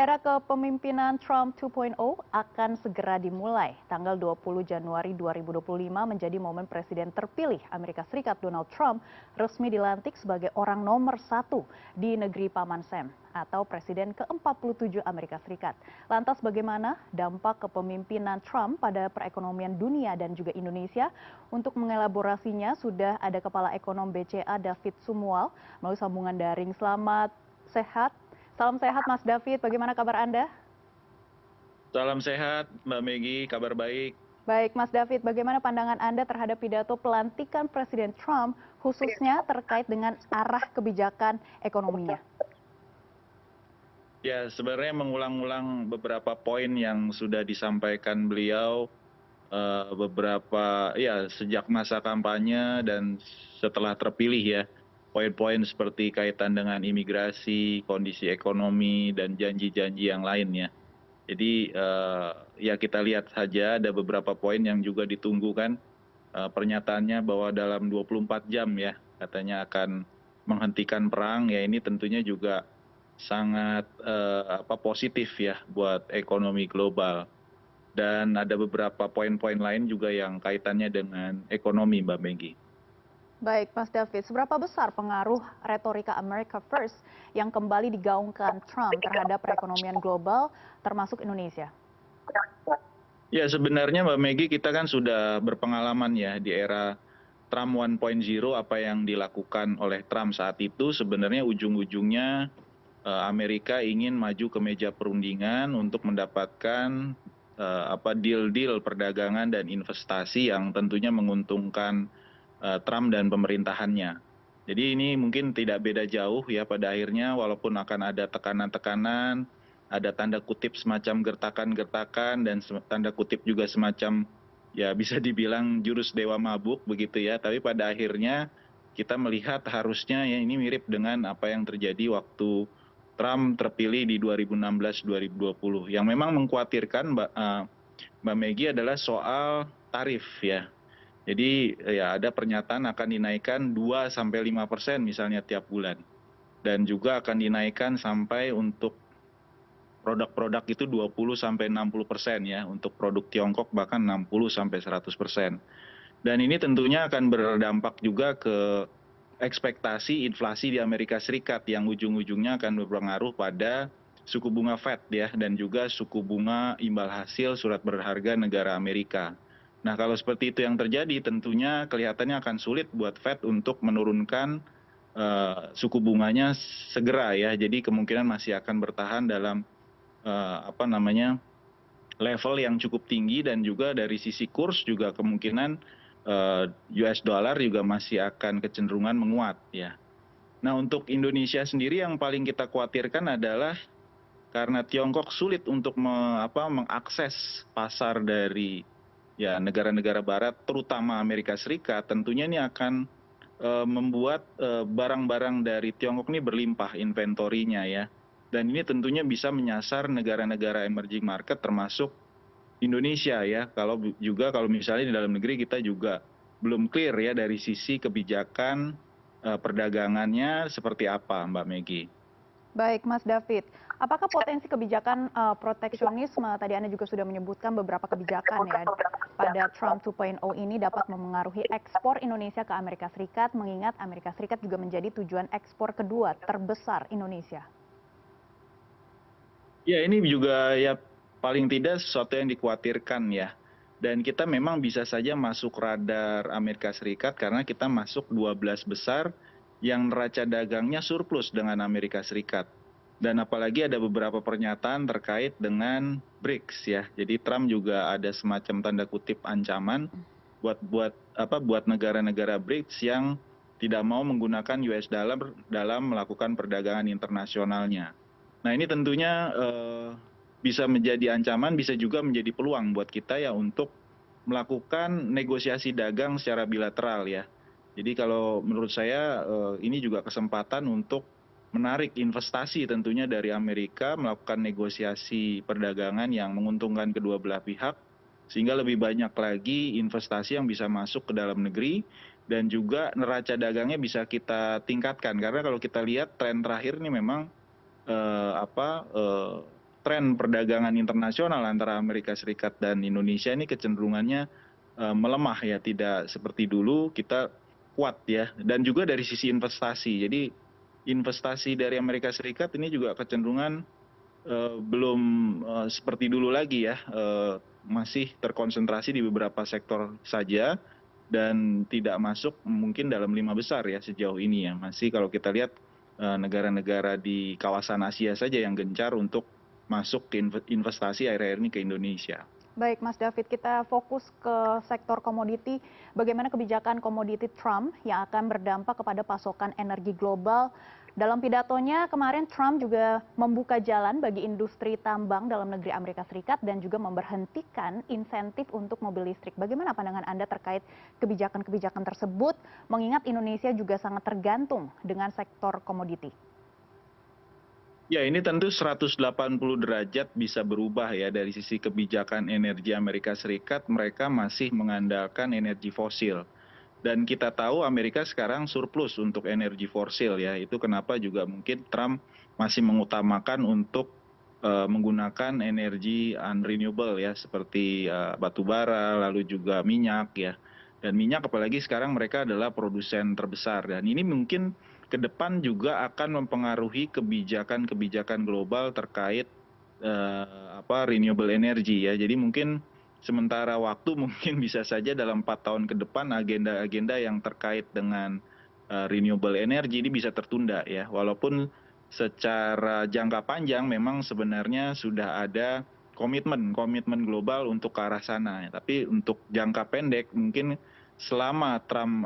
Era kepemimpinan Trump 2.0 akan segera dimulai. Tanggal 20 Januari 2025 menjadi momen Presiden terpilih Amerika Serikat Donald Trump resmi dilantik sebagai orang nomor 1 di negeri Paman Sam atau Presiden ke-47 Amerika Serikat. Lantas bagaimana dampak kepemimpinan Trump pada perekonomian dunia dan juga Indonesia? Untuk mengelaborasinya sudah ada Kepala Ekonom BCA David Sumual melalui sambungan daring. Selamat sehat. Salam sehat Mas David, bagaimana kabar Anda? Salam sehat, Mbak Megi, kabar baik. Baik Mas David, bagaimana pandangan Anda terhadap pidato pelantikan Presiden Trump khususnya terkait dengan arah kebijakan ekonominya? Ya, sebenarnya mengulang-ulang beberapa poin yang sudah disampaikan beliau beberapa ya sejak masa kampanye dan setelah terpilih ya. Poin-poin seperti kaitan dengan imigrasi, kondisi ekonomi dan janji-janji yang lainnya. Jadi ya kita lihat saja ada beberapa poin yang juga ditunggu kan. Pernyataannya bahwa dalam 24 jam ya katanya akan menghentikan perang, ya ini tentunya juga sangat positif ya buat ekonomi global. Dan ada beberapa poin-poin lain juga yang kaitannya dengan ekonomi, Mbak Megi. Baik Mas David, seberapa besar pengaruh retorika America First yang kembali digaungkan Trump terhadap perekonomian global termasuk Indonesia? Ya sebenarnya Mbak Megi, kita kan sudah berpengalaman ya di era Trump 1.0. Apa yang dilakukan oleh Trump saat itu sebenarnya ujung-ujungnya Amerika ingin maju ke meja perundingan untuk mendapatkan deal-deal perdagangan dan investasi yang tentunya menguntungkan Trump dan pemerintahannya. Jadi ini mungkin tidak beda jauh ya pada akhirnya, walaupun akan ada tekanan-tekanan, ada tanda kutip semacam gertakan-gertakan dan tanda kutip juga semacam ya bisa dibilang jurus dewa mabuk begitu ya. Tapi pada akhirnya kita melihat harusnya ya ini mirip dengan apa yang terjadi waktu Trump terpilih di 2016-2020. Yang memang mengkhawatirkan Mbak Megi adalah soal tarif ya. Jadi ya ada pernyataan akan dinaikkan 2-5% misalnya tiap bulan. Dan juga akan dinaikkan sampai untuk produk-produk itu 20-60% ya, untuk produk Tiongkok bahkan 60-100%. Dan ini tentunya akan berdampak juga ke ekspektasi inflasi di Amerika Serikat yang ujung-ujungnya akan berpengaruh pada suku bunga Fed ya, dan juga suku bunga imbal hasil surat berharga negara Amerika. Nah kalau seperti itu yang terjadi, tentunya kelihatannya akan sulit buat Fed untuk menurunkan suku bunganya segera ya. Jadi kemungkinan masih akan bertahan dalam level yang cukup tinggi, dan juga dari sisi kurs juga kemungkinan US dollar juga masih akan kecenderungan menguat ya. Nah untuk Indonesia sendiri yang paling kita khawatirkan adalah karena Tiongkok sulit untuk mengakses pasar dari ya negara-negara barat terutama Amerika Serikat, tentunya ini akan membuat barang-barang dari Tiongkok ini berlimpah inventorinya ya. Dan ini tentunya bisa menyasar negara-negara emerging market termasuk Indonesia ya. Kalau misalnya di dalam negeri kita juga belum clear ya dari sisi kebijakan perdagangannya seperti apa, Mbak Megi. Baik Mas David, apakah potensi kebijakan proteksionisme, tadi Anda juga sudah menyebutkan beberapa kebijakan ya pada Trump 2.0 ini dapat memengaruhi ekspor Indonesia ke Amerika Serikat, mengingat Amerika Serikat juga menjadi tujuan ekspor kedua terbesar Indonesia? Ya ini juga ya paling tidak sesuatu yang dikhawatirkan ya. Dan kita memang bisa saja masuk radar Amerika Serikat karena kita masuk 12 besar yang neraca dagangnya surplus dengan Amerika Serikat. Dan apalagi ada beberapa pernyataan terkait dengan BRICS ya. Jadi Trump juga ada semacam tanda kutip ancaman buat negara-negara BRICS yang tidak mau menggunakan US dollar dalam melakukan perdagangan internasionalnya. Nah ini tentunya bisa menjadi ancaman, bisa juga menjadi peluang buat kita ya untuk melakukan negosiasi dagang secara bilateral ya. Jadi kalau menurut saya ini juga kesempatan untuk menarik investasi tentunya dari Amerika, melakukan negosiasi perdagangan yang menguntungkan kedua belah pihak, sehingga lebih banyak lagi investasi yang bisa masuk ke dalam negeri, dan juga neraca dagangnya bisa kita tingkatkan. Karena kalau kita lihat tren terakhir ini memang tren perdagangan internasional antara Amerika Serikat dan Indonesia ini kecenderungannya melemah ya, tidak seperti dulu kita kuat ya. Dan juga dari sisi investasi. Jadi investasi dari Amerika Serikat ini juga kecenderungan belum seperti dulu lagi ya, masih terkonsentrasi di beberapa sektor saja dan tidak masuk mungkin dalam 5 besar ya sejauh ini ya. Masih kalau kita lihat negara-negara di kawasan Asia saja yang gencar untuk masuk ke investasi akhir-akhir ini ke Indonesia. Baik, Mas David, kita fokus ke sektor komoditi. Bagaimana kebijakan komoditi Trump yang akan berdampak kepada pasokan energi global? Dalam pidatonya kemarin Trump juga membuka jalan bagi industri tambang dalam negeri Amerika Serikat dan juga memberhentikan insentif untuk mobil listrik. Bagaimana pandangan Anda terkait kebijakan-kebijakan tersebut, mengingat Indonesia juga sangat tergantung dengan sektor komoditi? Ya, ini tentu 180 derajat bisa berubah ya dari sisi kebijakan energi Amerika Serikat, mereka masih mengandalkan energi fosil. Dan kita tahu Amerika sekarang surplus untuk energi fosil ya, itu kenapa juga mungkin Trump masih mengutamakan untuk menggunakan energi unrenewable ya, seperti batu bara, lalu juga minyak ya. Dan minyak apalagi sekarang mereka adalah produsen terbesar, dan ini mungkin ke depan juga akan mempengaruhi kebijakan-kebijakan global terkait renewable energy ya. Jadi mungkin sementara waktu mungkin bisa saja dalam 4 tahun ke depan agenda-agenda yang terkait dengan renewable energy ini bisa tertunda ya. Walaupun secara jangka panjang memang sebenarnya sudah ada komitmen global untuk ke arah sana. Tapi untuk jangka pendek mungkin selama Trump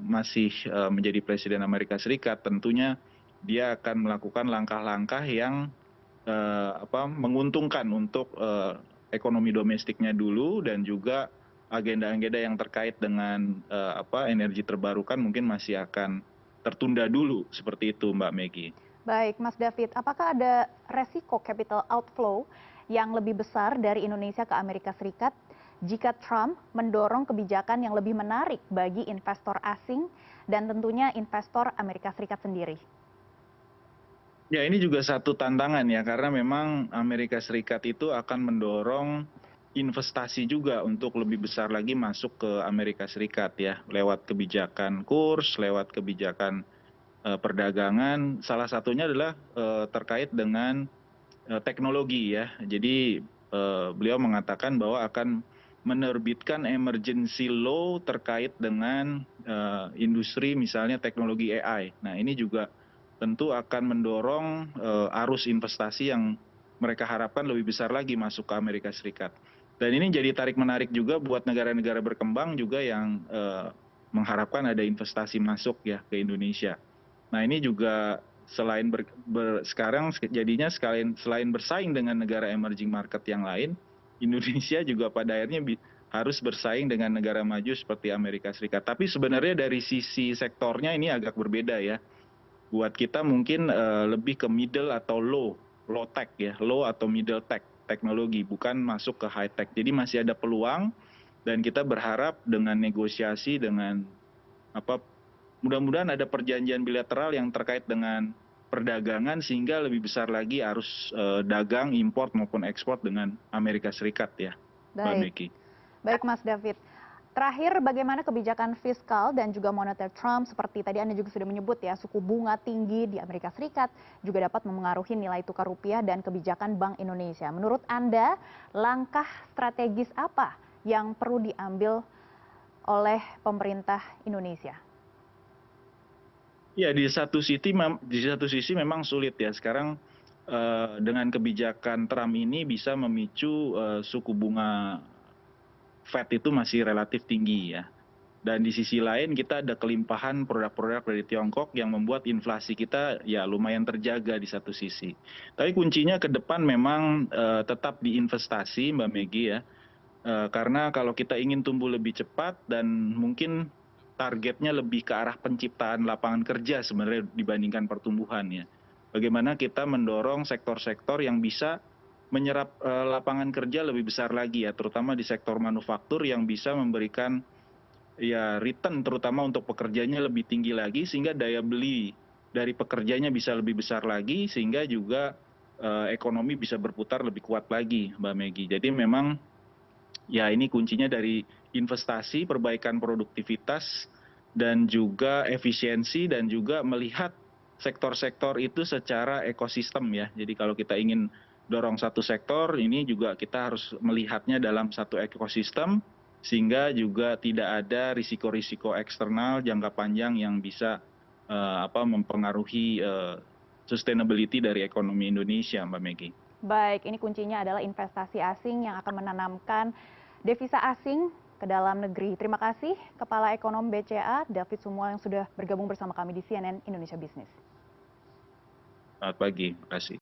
masih menjadi presiden Amerika Serikat, tentunya dia akan melakukan langkah-langkah yang menguntungkan untuk ekonomi domestiknya dulu, dan juga agenda-agenda yang terkait dengan energi terbarukan mungkin masih akan tertunda dulu, seperti itu Mbak Meggy. Baik, Mas David, apakah ada resiko capital outflow yang lebih besar dari Indonesia ke Amerika Serikat jika Trump mendorong kebijakan yang lebih menarik bagi investor asing dan tentunya investor Amerika Serikat sendiri? Ya, ini juga satu tantangan ya, karena memang Amerika Serikat itu akan mendorong investasi juga untuk lebih besar lagi masuk ke Amerika Serikat ya, lewat kebijakan kurs, lewat kebijakan perdagangan. Salah satunya adalah terkait dengan teknologi ya. Jadi beliau mengatakan bahwa akan menerbitkan emergency law terkait dengan industri misalnya teknologi AI. Nah, ini juga tentu akan mendorong arus investasi yang mereka harapkan lebih besar lagi masuk ke Amerika Serikat. Dan ini jadi tarik-menarik juga buat negara-negara berkembang juga yang mengharapkan ada investasi masuk ya ke Indonesia. Nah, ini juga selain sekarang jadinya selain bersaing dengan negara emerging market yang lain, Indonesia juga pada akhirnya harus bersaing dengan negara maju seperti Amerika Serikat. Tapi sebenarnya dari sisi sektornya ini agak berbeda ya. Buat kita mungkin lebih ke middle atau low tech ya, low atau middle tech teknologi, bukan masuk ke high tech. Jadi masih ada peluang, dan kita berharap dengan negosiasi dengan mudah-mudahan ada perjanjian bilateral yang terkait dengan perdagangan sehingga lebih besar lagi arus dagang, import maupun ekspor dengan Amerika Serikat ya, Mbak Baik, Meki. baik Mas David. Terakhir, bagaimana kebijakan fiskal dan juga moneter Trump seperti tadi Anda juga sudah menyebut ya, suku bunga tinggi di Amerika Serikat juga dapat memengaruhi nilai tukar rupiah dan kebijakan Bank Indonesia. Menurut Anda, langkah strategis apa yang perlu diambil oleh pemerintah Indonesia? Ya, di satu sisi memang sulit ya sekarang dengan kebijakan Trump ini bisa memicu suku bunga Fed itu masih relatif tinggi ya. Dan di sisi lain kita ada kelimpahan produk-produk dari Tiongkok yang membuat inflasi kita ya lumayan terjaga di satu sisi. Tapi kuncinya ke depan memang tetap di investasi Mbak Meggy ya. Karena kalau kita ingin tumbuh lebih cepat dan mungkin targetnya lebih ke arah penciptaan lapangan kerja sebenarnya dibandingkan pertumbuhan ya. Bagaimana kita mendorong sektor-sektor yang bisa menyerap lapangan kerja lebih besar lagi ya, terutama di sektor manufaktur yang bisa memberikan ya return terutama untuk pekerjanya lebih tinggi lagi, sehingga daya beli dari pekerjanya bisa lebih besar lagi, sehingga juga ekonomi bisa berputar lebih kuat lagi, Mbak Meggy. Jadi memang ya ini kuncinya dari investasi, perbaikan produktivitas, dan juga efisiensi, dan juga melihat sektor-sektor itu secara ekosistem ya. Jadi kalau kita ingin dorong satu sektor, ini juga kita harus melihatnya dalam satu ekosistem, sehingga juga tidak ada risiko-risiko eksternal jangka panjang yang bisa mempengaruhi sustainability dari ekonomi Indonesia, Mbak Meggy. Baik, ini kuncinya adalah investasi asing yang akan menanamkan devisa asing ke dalam negeri. Terima kasih Kepala Ekonom BCA, David Sumual yang sudah bergabung bersama kami di CNN Indonesia Business. Selamat pagi, terima kasih.